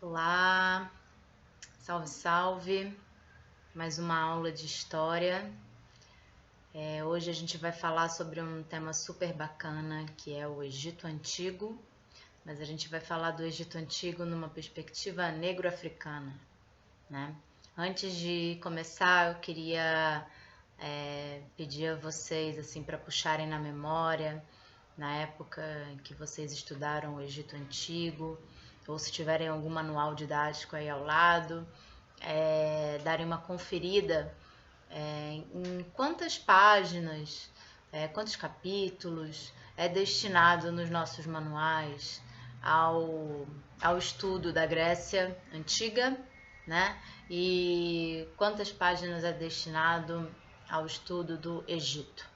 Olá, salve, salve, mais uma aula de história. Hoje a gente vai falar sobre um tema super bacana que é o Egito Antigo, mas a gente vai falar do Egito Antigo numa perspectiva negro-africana, né? Antes de começar, eu queria pedir a vocês assim para puxarem na memória, na época em que vocês estudaram o Egito Antigo, ou se tiverem algum manual didático aí ao lado, darem uma conferida em quantas páginas, quantos capítulos é destinado nos nossos manuais ao estudo da Grécia Antiga, né? E quantas páginas é destinado ao estudo do Egito,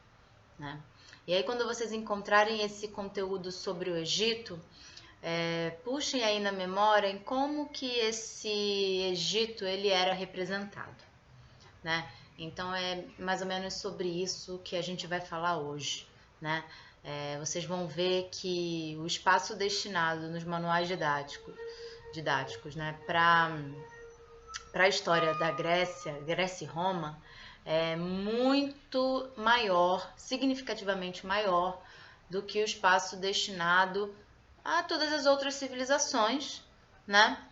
né? E aí, quando vocês encontrarem esse conteúdo sobre o Egito, puxem aí na memória em como que esse Egito ele era representado, né? Então é mais ou menos sobre isso que a gente vai falar hoje, né? Vocês vão ver que o espaço destinado nos manuais didáticos, né, para a história da Grécia e Roma, é muito maior, significativamente maior do que o espaço destinado a todas as outras civilizações, né?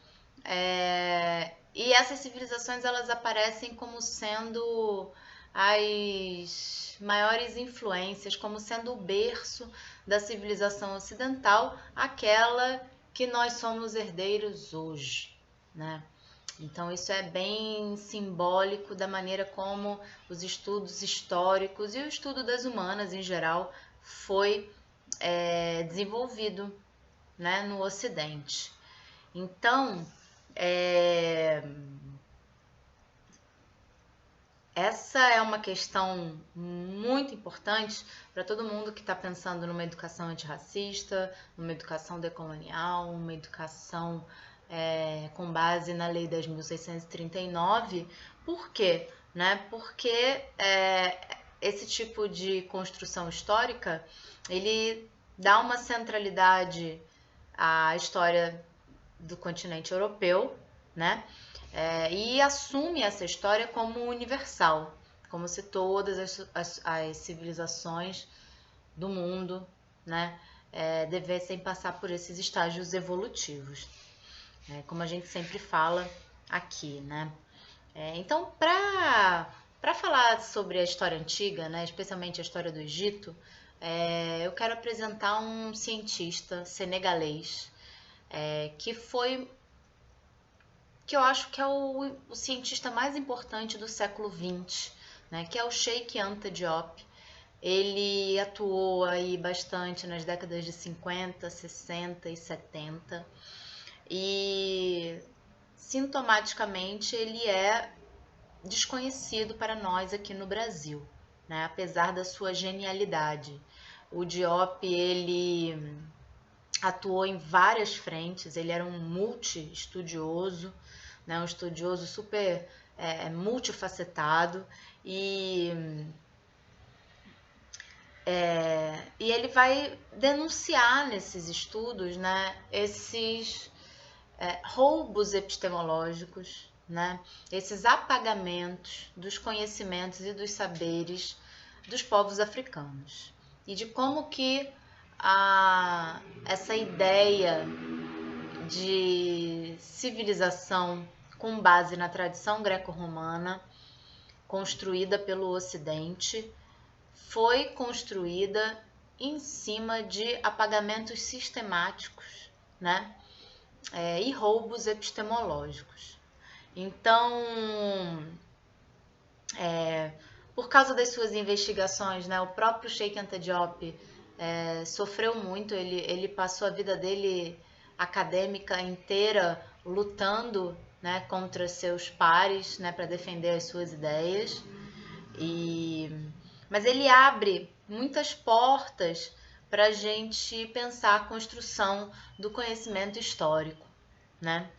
E essas civilizações elas aparecem como sendo as maiores influências, como sendo o berço da civilização ocidental, aquela que nós somos herdeiros hoje, né? Então isso é bem simbólico da maneira como os estudos históricos e o estudo das humanas em geral foi desenvolvido, né, no Ocidente. Então, essa é uma questão muito importante para todo mundo que está pensando numa educação antirracista, numa educação decolonial, uma educação com base na Lei 10.639. Por quê? Né? Porque esse tipo de construção histórica, ele dá uma centralidade à história do continente europeu, né? E assume essa história como universal, como se todas as civilizações do mundo, né, devessem passar por esses estágios evolutivos, como a gente sempre fala aqui, né? Então, para falar sobre a história antiga, né, especialmente a história do Egito, eu quero apresentar um cientista senegalês que eu acho que é o cientista mais importante do século XX, né, que é o Cheikh Anta Diop. Ele atuou aí bastante nas décadas de 50, 60 e 70 e sintomaticamente ele é desconhecido para nós aqui no Brasil, né, apesar da sua genialidade. O Diop, ele atuou em várias frentes, ele era um multi-estudioso, né, um estudioso super multifacetado e ele vai denunciar nesses estudos, né, esses roubos epistemológicos, né, esses apagamentos dos conhecimentos e dos saberes dos povos africanos e de como que essa ideia de civilização com base na tradição greco-romana construída pelo Ocidente foi construída em cima de apagamentos sistemáticos, né? E roubos epistemológicos. Então, por causa das suas investigações, né, o próprio Cheikh Anta Diop sofreu muito, ele passou a vida dele acadêmica inteira lutando, né, contra seus pares, né, para defender as suas ideias. Mas ele abre muitas portas para a gente pensar a construção do conhecimento histórico, né?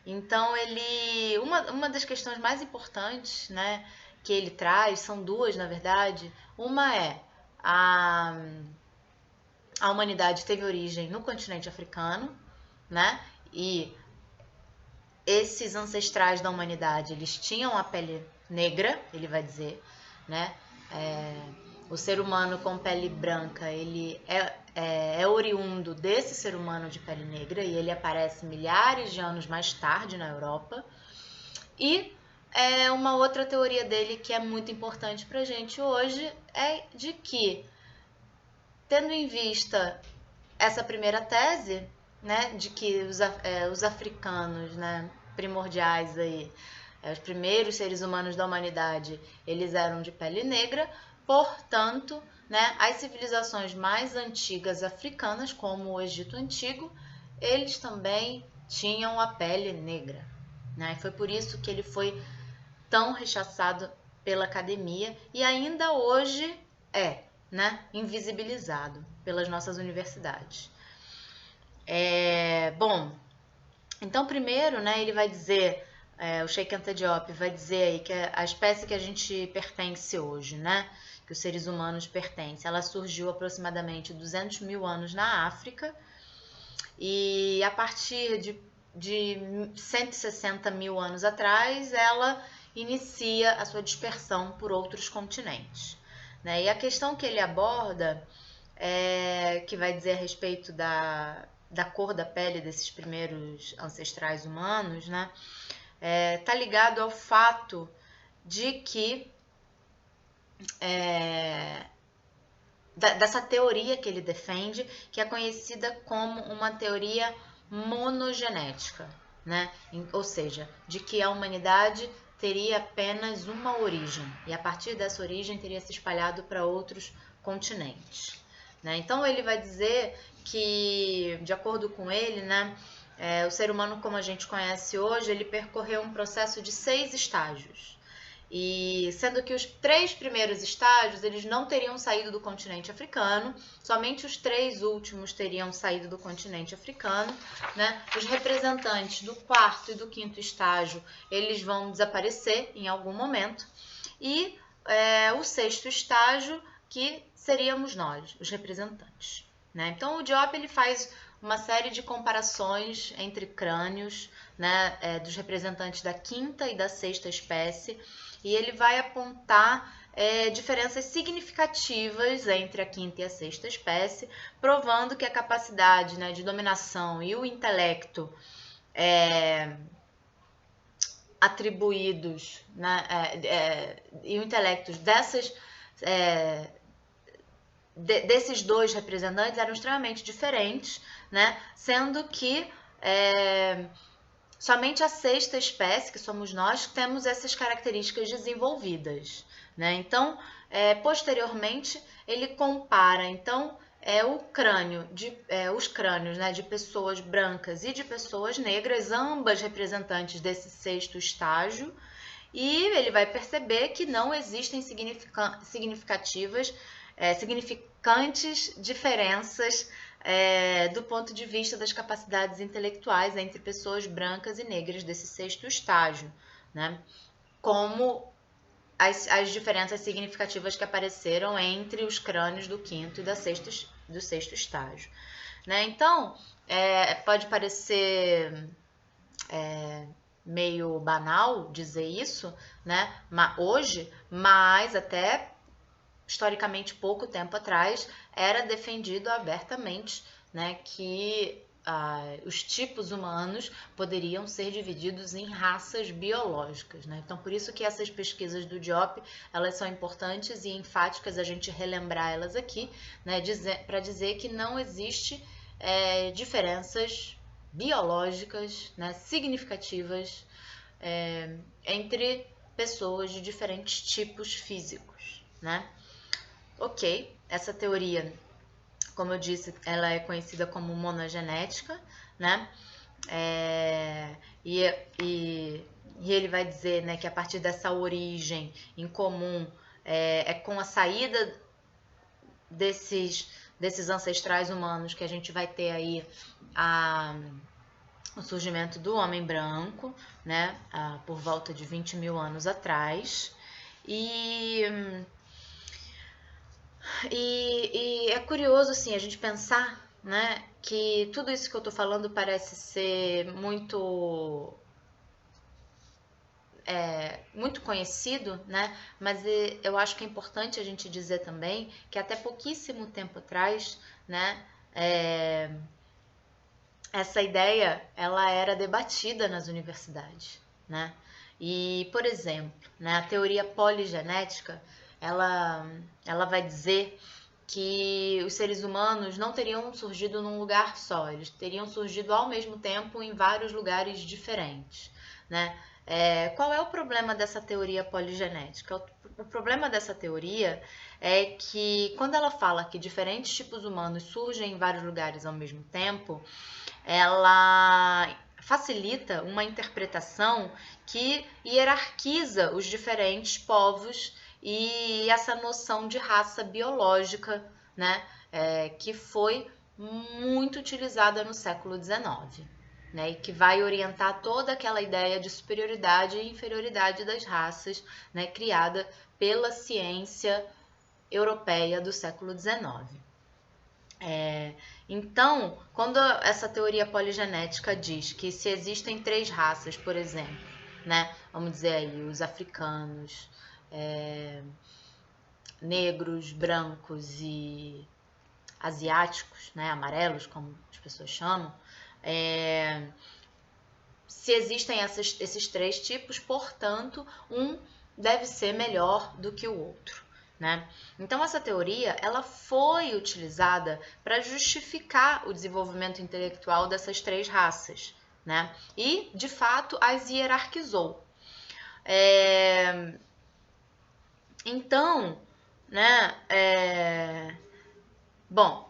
Então uma das questões mais importantes, né, que ele traz, são duas na verdade. Uma é a humanidade teve origem no continente africano, né? E esses ancestrais da humanidade, eles tinham a pele negra, ele vai dizer, né? O ser humano com pele branca, ele é oriundo desse ser humano de pele negra e ele aparece milhares de anos mais tarde na Europa. E uma outra teoria dele que é muito importante para a gente hoje é de que, tendo em vista essa primeira tese, né, de que os africanos, né, primordiais aí, os primeiros seres humanos da humanidade, eles eram de pele negra, portanto, né, as civilizações mais antigas africanas, como o Egito Antigo, eles também tinham a pele negra, né? Foi por isso que ele foi tão rechaçado pela academia e ainda hoje né, invisibilizado pelas nossas universidades. Bom, então primeiro, né, ele vai dizer, o Cheikh Anta Diop vai dizer aí que a espécie que a gente pertence hoje, né, que os seres humanos pertencem, ela surgiu aproximadamente 200 mil anos na África e a partir de 160 mil anos atrás, ela inicia a sua dispersão por outros continentes, né? E a questão que ele aborda, que vai dizer a respeito da cor da pele desses primeiros ancestrais humanos, né? Tá ligado ao fato de que dessa teoria que ele defende, que é conhecida como uma teoria monogenética, né? Ou seja, de que a humanidade teria apenas uma origem e a partir dessa origem teria se espalhado para outros continentes, né? Então ele vai dizer que, de acordo com ele, né, o ser humano como a gente conhece hoje, ele percorreu um processo de 6 estágios. E sendo que os 3 primeiros estágios eles não teriam saído do continente africano, somente os 3 últimos teriam saído do continente africano, né? Os representantes do 4º e do 5º estágio eles vão desaparecer em algum momento e o 6º estágio que seríamos nós, os representantes, né? Então o Diop ele faz uma série de comparações entre crânios, né, dos representantes da 5ª e da 6ª espécie, e ele vai apontar diferenças significativas entre a 5ª e a 6ª espécie, provando que a capacidade, né, de dominação e o intelecto atribuídos, né, e o intelecto desses 2 representantes eram extremamente diferentes, né, sendo que somente a 6ª espécie, que somos nós, temos essas características desenvolvidas, né? Então, posteriormente, ele compara, então, os crânios, né, de pessoas brancas e de pessoas negras, ambas representantes desse 6º estágio, e ele vai perceber que não existem significantes diferenças do ponto de vista das capacidades intelectuais entre pessoas brancas e negras desse 6º estágio, né? Como as diferenças significativas que apareceram entre os crânios do 5º e do 6º estágio, né? Então, pode parecer meio banal dizer isso, né? Mas até historicamente pouco tempo atrás era defendido abertamente, né, que os tipos humanos poderiam ser divididos em raças biológicas, né? Então por isso que essas pesquisas do Diop elas são importantes e enfáticas a gente relembrar elas aqui, né, para dizer que não existe diferenças biológicas, né, significativas entre pessoas de diferentes tipos físicos, né? Ok, essa teoria, como eu disse, ela é conhecida como monogenética, né? E ele vai dizer, né, que a partir dessa origem em comum, com a saída desses ancestrais humanos que a gente vai ter aí o surgimento do homem branco, né, por volta de 20 mil anos atrás. E é curioso assim, a gente pensar, né, que tudo isso que eu tô falando parece ser muito muito conhecido, né? Mas eu acho que é importante a gente dizer também que até pouquíssimo tempo atrás, né, essa ideia ela era debatida nas universidades, né? E, por exemplo, né, a teoria poligenética, ela vai dizer que os seres humanos não teriam surgido num lugar só, eles teriam surgido ao mesmo tempo em vários lugares diferentes, né? Qual é o problema dessa teoria poligenética? O problema dessa teoria é que quando ela fala que diferentes tipos humanos surgem em vários lugares ao mesmo tempo, ela facilita uma interpretação que hierarquiza os diferentes povos e essa noção de raça biológica, né, que foi muito utilizada no século XIX, né, e que vai orientar toda aquela ideia de superioridade e inferioridade das raças, né, criada pela ciência europeia do século XIX. Então, quando essa teoria poligenética diz que se existem 3 raças, por exemplo, né, vamos dizer aí os africanos, negros, brancos e asiáticos, né, amarelos, como as pessoas chamam, se existem esses 3 tipos, portanto, um deve ser melhor do que o outro, né? Então, essa teoria ela foi utilizada para justificar o desenvolvimento intelectual dessas 3 raças, né? E, de fato, as hierarquizou. Então, né, bom,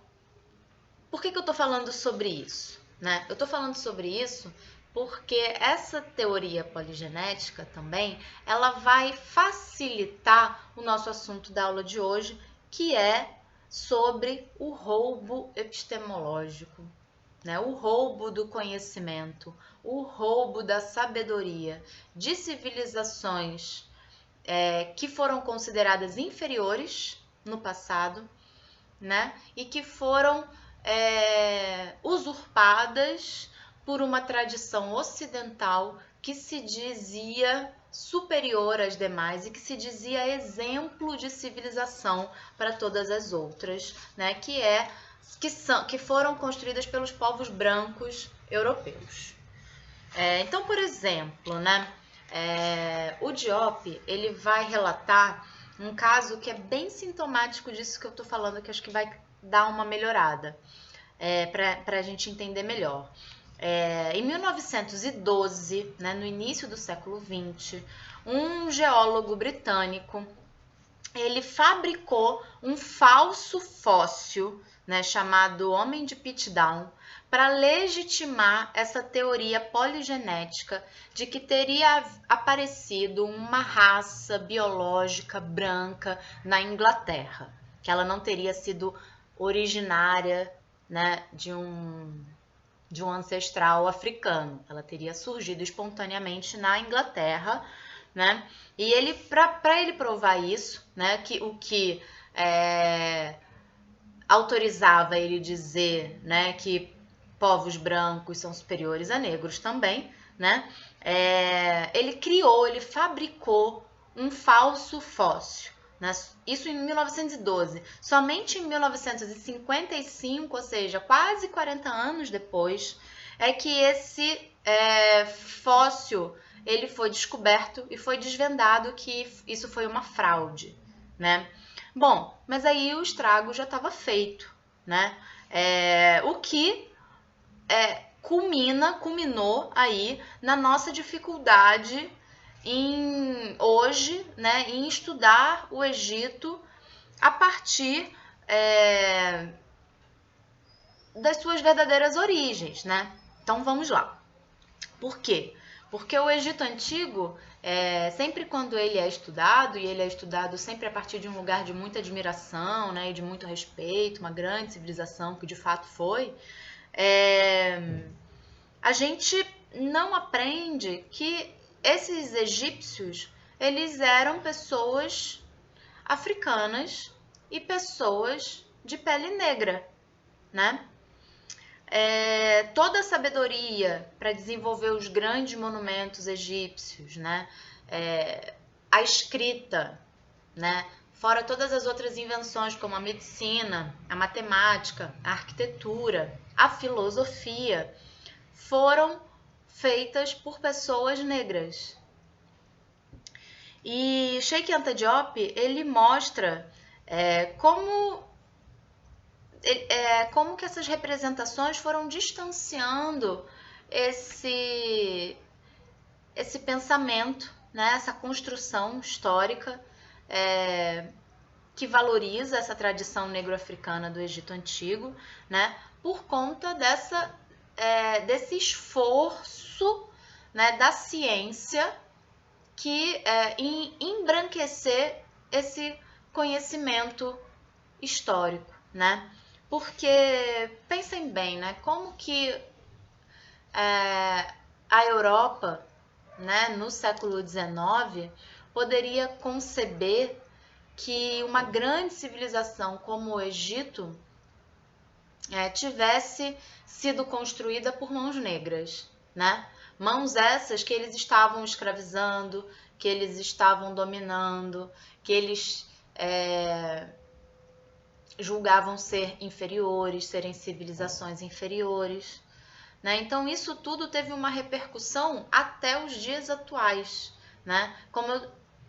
por que eu estou falando sobre isso? Né? Eu estou falando sobre isso porque essa teoria poligenética também, ela vai facilitar o nosso assunto da aula de hoje, que é sobre o roubo epistemológico, né? O roubo do conhecimento, o roubo da sabedoria de civilizações que foram consideradas inferiores no passado, né? E que foram usurpadas por uma tradição ocidental que se dizia superior às demais e que se dizia exemplo de civilização para todas as outras, né? Que foram construídas pelos povos brancos europeus. Então, por exemplo, né? O Diop ele vai relatar um caso que é bem sintomático disso que eu estou falando, que acho que vai dar uma melhorada para a gente entender melhor. Em 1912, né, no início do século XX, um geólogo britânico ele fabricou um falso fóssil, né, chamado Homem de Pitdown, para legitimar essa teoria poligenética de que teria aparecido uma raça biológica branca na Inglaterra, que ela não teria sido originária, né, de um ancestral africano, ela teria surgido espontaneamente na Inglaterra, né? E ele, para ele provar isso, né, que o que autorizava ele dizer, né, que povos brancos são superiores a negros também, né? Ele fabricou um falso fóssil, né? Isso em 1912. Somente em 1955, ou seja, quase 40 anos depois, é que esse fóssil ele foi descoberto e foi desvendado que isso foi uma fraude, né? Bom, mas aí o estrago já estava feito, né? O que culminou aí na nossa dificuldade hoje, né, em estudar o Egito a partir das suas verdadeiras origens, né? Então vamos lá. Por quê? Porque o Egito Antigo, sempre quando ele é estudado, e ele é estudado sempre a partir de um lugar de muita admiração, né, e de muito respeito, uma grande civilização que de fato foi, a gente não aprende que esses egípcios, eles eram pessoas africanas e pessoas de pele negra, né? Toda a sabedoria para desenvolver os grandes monumentos egípcios, né? a escrita, né? Fora todas as outras invenções, como a medicina, a matemática, a arquitetura, a filosofia, foram feitas por pessoas negras. E Cheikh Anta Diop, ele mostra como que essas representações foram distanciando esse pensamento, né, essa construção histórica que valoriza essa tradição negro-africana do Egito Antigo, né, por conta desse esforço, né, da ciência em embranquecer esse conhecimento histórico, né? Porque pensem bem, né? Como que a Europa, né, no século XIX, poderia conceber que uma grande civilização como o Egito tivesse sido construída por mãos negras, né? Mãos essas que eles estavam escravizando, que eles estavam dominando, que eles julgavam ser inferiores, serem civilizações inferiores, né? Então isso tudo teve uma repercussão até os dias atuais, né?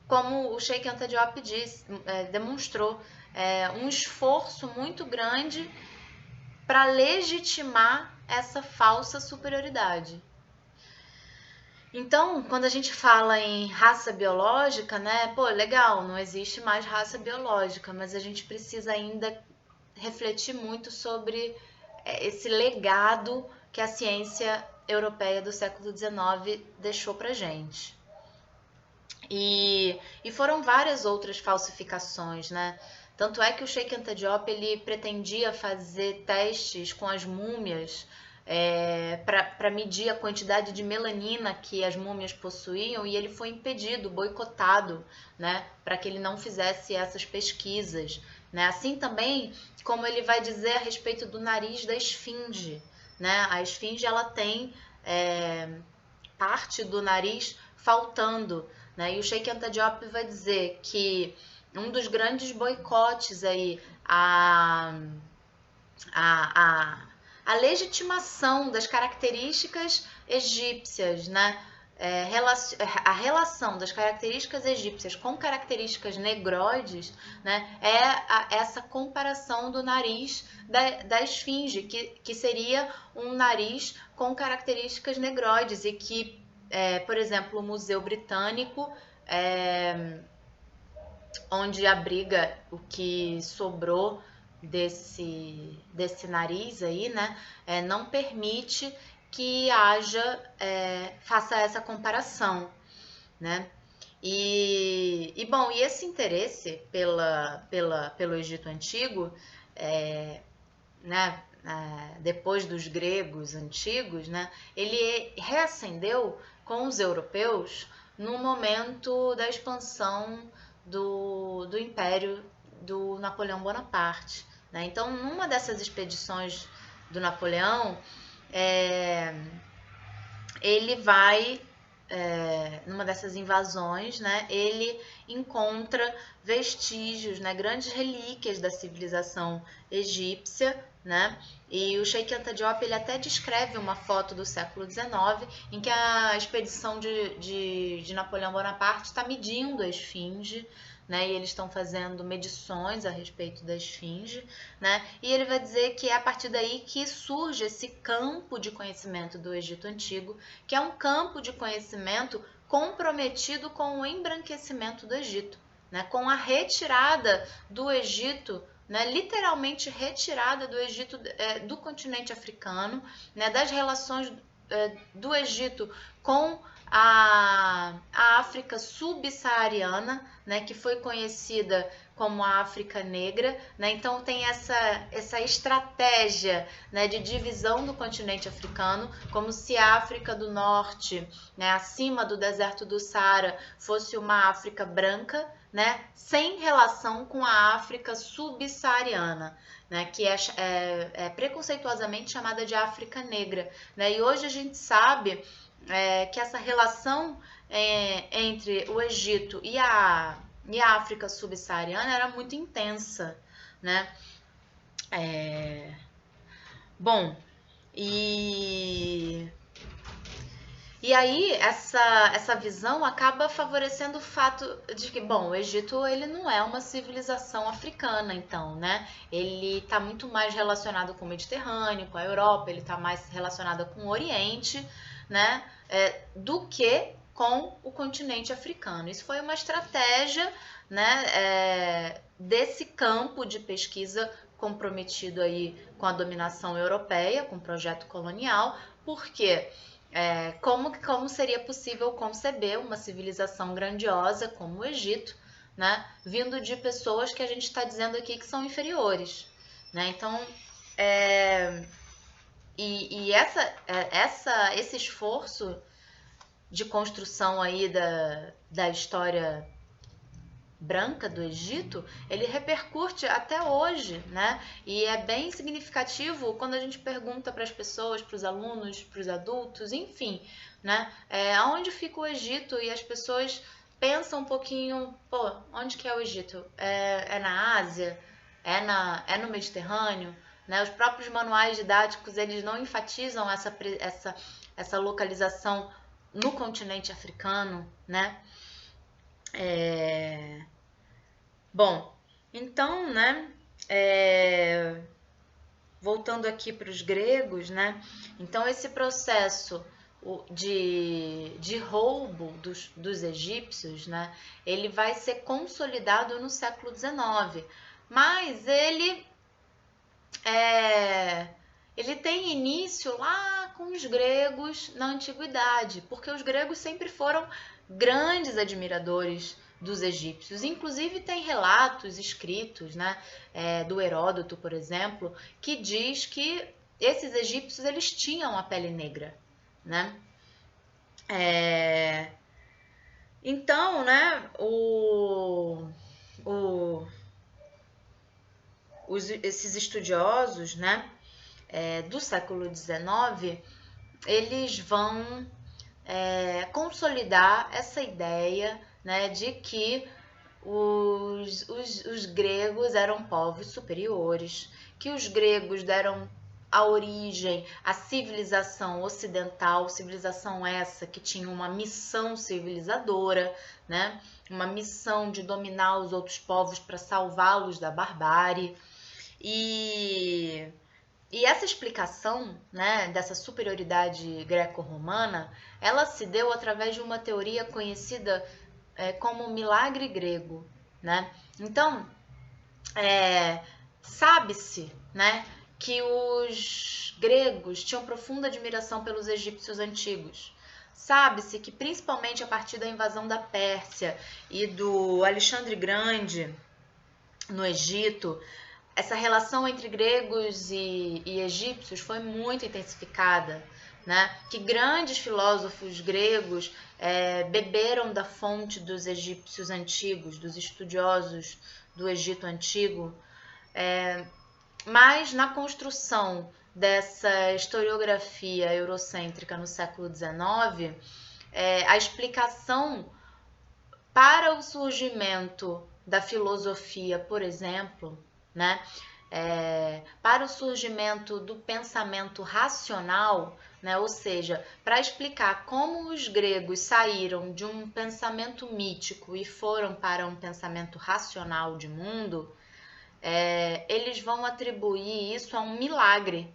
Como o Cheikh Anta Diop demonstrou um esforço muito grande para legitimar essa falsa superioridade. Então, quando a gente fala em raça biológica, né, pô, legal, não existe mais raça biológica, mas a gente precisa ainda refletir muito sobre esse legado que a ciência europeia do século XIX deixou pra gente. E foram várias outras falsificações, né? Tanto é que o Cheikh Anta Diop, ele pretendia fazer testes com as múmias para medir a quantidade de melanina que as múmias possuíam, e ele foi impedido, boicotado, né, para que ele não fizesse essas pesquisas, né? Assim também como ele vai dizer a respeito do nariz da esfinge, né? A esfinge, ela tem parte do nariz faltando, né? E o Cheikh Anta Diop vai dizer que um dos grandes boicotes aí a legitimação das características egípcias, né? A relação das características egípcias com características negroides, né? Essa comparação do nariz da esfinge, que seria um nariz com características negroides, e que, por exemplo, o Museu Britânico, onde abriga o que sobrou desse nariz aí, né, não permite que faça essa comparação, né? Bom, e esse interesse pelo Egito Antigo, né, depois dos gregos antigos, né, ele reacendeu com os europeus no momento da expansão do Império do Napoleão Bonaparte, né? Então, numa dessas expedições do Napoleão, ele vai, numa dessas invasões, né, ele encontra vestígios, né, grandes relíquias da civilização egípcia, né? E o Cheikh Anta Diop, ele até descreve uma foto do século XIX em que a expedição de Napoleão Bonaparte está medindo a esfinge, né? E eles estão fazendo medições a respeito da esfinge, né? E ele vai dizer que é a partir daí que surge esse campo de conhecimento do Egito Antigo, que é um campo de conhecimento comprometido com o embranquecimento do Egito, né? Com a retirada do Egito, né, literalmente retirada do Egito, do continente africano, né, das relações do Egito com a África subsaariana, né, que foi conhecida como a África Negra, né? Então tem essa estratégia, né, de divisão do continente africano, como se a África do Norte, né, acima do deserto do Saara, fosse uma África branca, né, sem relação com a África subsaariana, né, que é preconceituosamente chamada de África Negra, né, e hoje a gente sabe que essa relação entre o Egito e a África subsaariana era muito intensa, né? Bom, e aí essa visão acaba favorecendo o fato de que, bom, o Egito ele não é uma civilização africana, então, né? Ele está muito mais relacionado com o Mediterrâneo, com a Europa, ele está mais relacionado com o Oriente, né? Do que com o continente africano. Isso foi uma estratégia, né, desse campo de pesquisa comprometido aí com a dominação europeia, com o projeto colonial, porque como seria possível conceber uma civilização grandiosa como o Egito, né, vindo de pessoas que a gente está dizendo aqui que são inferiores, né? Então, esse esforço de construção aí da história branca do Egito, ele repercute até hoje, né? E é bem significativo quando a gente pergunta para as pessoas, para os alunos, para os adultos, enfim, né? Aonde fica o Egito? E as pessoas pensam um pouquinho, pô, onde que é o Egito? É na Ásia? É no Mediterrâneo? Né? Os próprios manuais didáticos, eles não enfatizam essa localização no continente africano, né? Bom, então, né, voltando aqui para os gregos, né, então esse processo de roubo dos egípcios, né, ele vai ser consolidado no século XIX, mas ele tem início lá com os gregos na antiguidade, porque os gregos sempre foram grandes admiradores dos egípcios. Inclusive tem relatos escritos, né, do Heródoto, por exemplo, que diz que esses egípcios eles tinham a pele negra, né? Então, né, esses estudiosos, né, do século XIX, eles vão consolidar essa ideia, né, de que os gregos eram povos superiores, que os gregos deram a origem à civilização ocidental, civilização essa que tinha uma missão civilizadora, né, uma missão de dominar os outros povos para salvá-los da barbárie. E essa explicação, né, dessa superioridade greco-romana, ela se deu através de uma teoria conhecida como milagre grego, né? Então, sabe-se, né, que os gregos tinham profunda admiração pelos egípcios antigos. Sabe-se que, principalmente a partir da invasão da Pérsia e do Alexandre Grande no Egito, essa relação entre gregos e egípcios foi muito intensificada, né? Que grandes filósofos gregos beberam da fonte dos egípcios antigos, dos estudiosos do Egito Antigo, mas na construção dessa historiografia eurocêntrica no século XIX, a explicação para o surgimento da filosofia, por exemplo, né, para o surgimento do pensamento racional, né, ou seja, para explicar como os gregos saíram de um pensamento mítico e foram para um pensamento racional de mundo, eles vão atribuir isso a um milagre,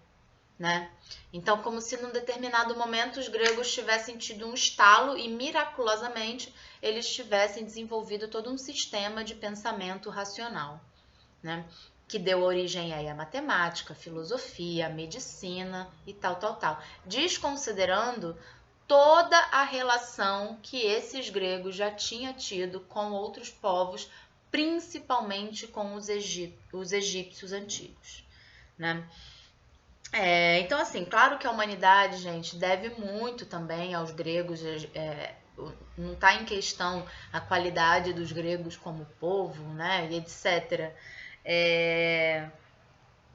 né? Então, como se num determinado momento os gregos tivessem tido um estalo e miraculosamente eles tivessem desenvolvido todo um sistema de pensamento racional, né? Que deu origem aí à matemática, à filosofia, à medicina e tal, desconsiderando toda a relação que esses gregos já tinham tido com outros povos, principalmente com os egípcios antigos, né? Então, assim, claro que a humanidade, gente, deve muito também aos gregos, não está em questão a qualidade dos gregos como povo, né, e etc.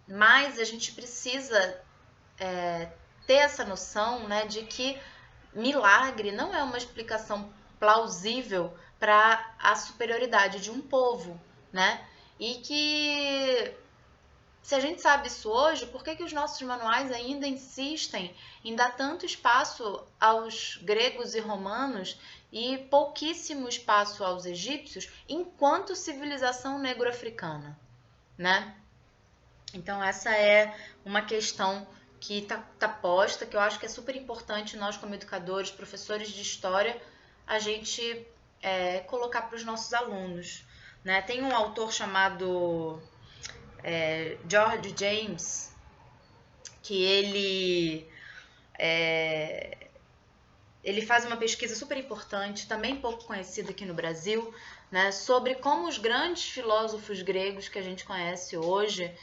Mas a gente precisa ter essa noção, né, de que milagre não é uma explicação plausível para a superioridade de um povo, né? E que se a gente sabe isso hoje, por que os nossos manuais ainda insistem em dar tanto espaço aos gregos e romanos e pouquíssimo espaço aos egípcios enquanto civilização negro-africana, né? Então essa é uma questão que tá posta, que eu acho que é super importante nós como educadores, professores de história, a gente colocar para os nossos alunos, né? Tem um autor chamado George James, que ele faz uma pesquisa super importante, também pouco conhecida aqui no Brasil, né, sobre como os grandes filósofos gregos que a gente conhece hoje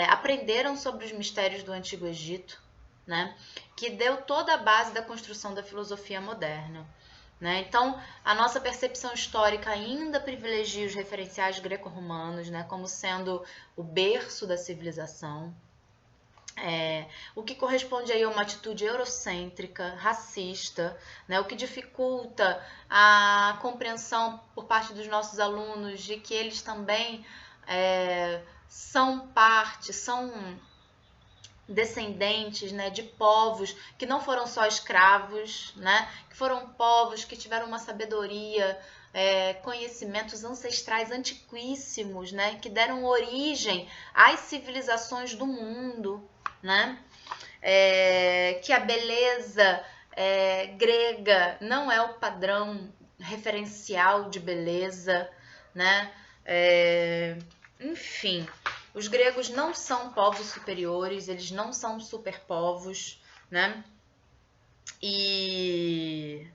aprenderam sobre os mistérios do Antigo Egito, né, que deu toda a base da construção da filosofia moderna. Né? Então, a nossa percepção histórica ainda privilegia os referenciais greco-romanos, né, como sendo o berço da civilização. O que corresponde aí a uma atitude eurocêntrica, racista, né, o que dificulta a compreensão por parte dos nossos alunos de que eles também são descendentes, né, de povos que não foram só escravos, né, que foram povos que tiveram uma sabedoria, conhecimentos ancestrais antiquíssimos, né, que deram origem às civilizações do mundo, né, que a beleza grega não é o padrão referencial de beleza, né, enfim. Os gregos não são povos superiores, eles não são superpovos, né? E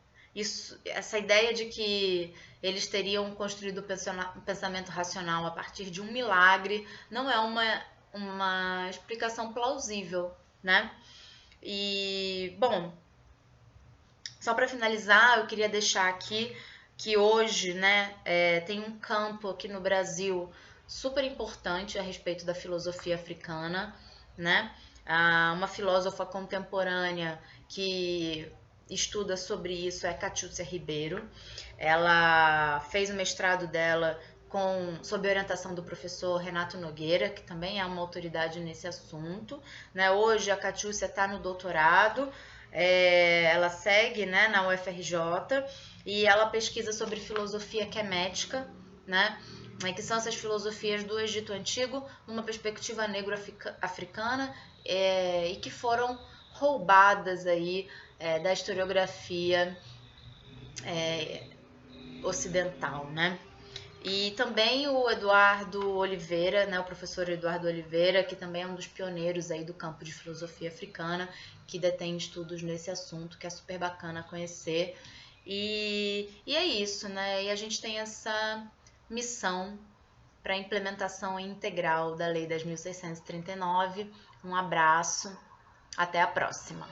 essa ideia de que eles teriam construído o pensamento racional a partir de um milagre não é uma explicação plausível, né? E, bom, só para finalizar, eu queria deixar aqui que hoje, né, tem um campo aqui no Brasil super importante a respeito da filosofia africana, né? Uma filósofa contemporânea que estuda sobre isso é Catiúcia Ribeiro. Ela fez o mestrado dela sob orientação do professor Renato Nogueira, que também é uma autoridade nesse assunto, né? Hoje a Catiúcia está no doutorado, ela segue, né, na UFRJ e ela pesquisa sobre filosofia quemética, né? Que são essas filosofias do Egito Antigo numa perspectiva negro-africana e que foram roubadas aí da historiografia ocidental, né? E também o Eduardo Oliveira, né, o professor Eduardo Oliveira, que também é um dos pioneiros aí do campo de filosofia africana, que detém estudos nesse assunto, que é super bacana conhecer. E é isso, né? E a gente tem essa missão para a implementação integral da Lei 10.639. Um abraço, até a próxima!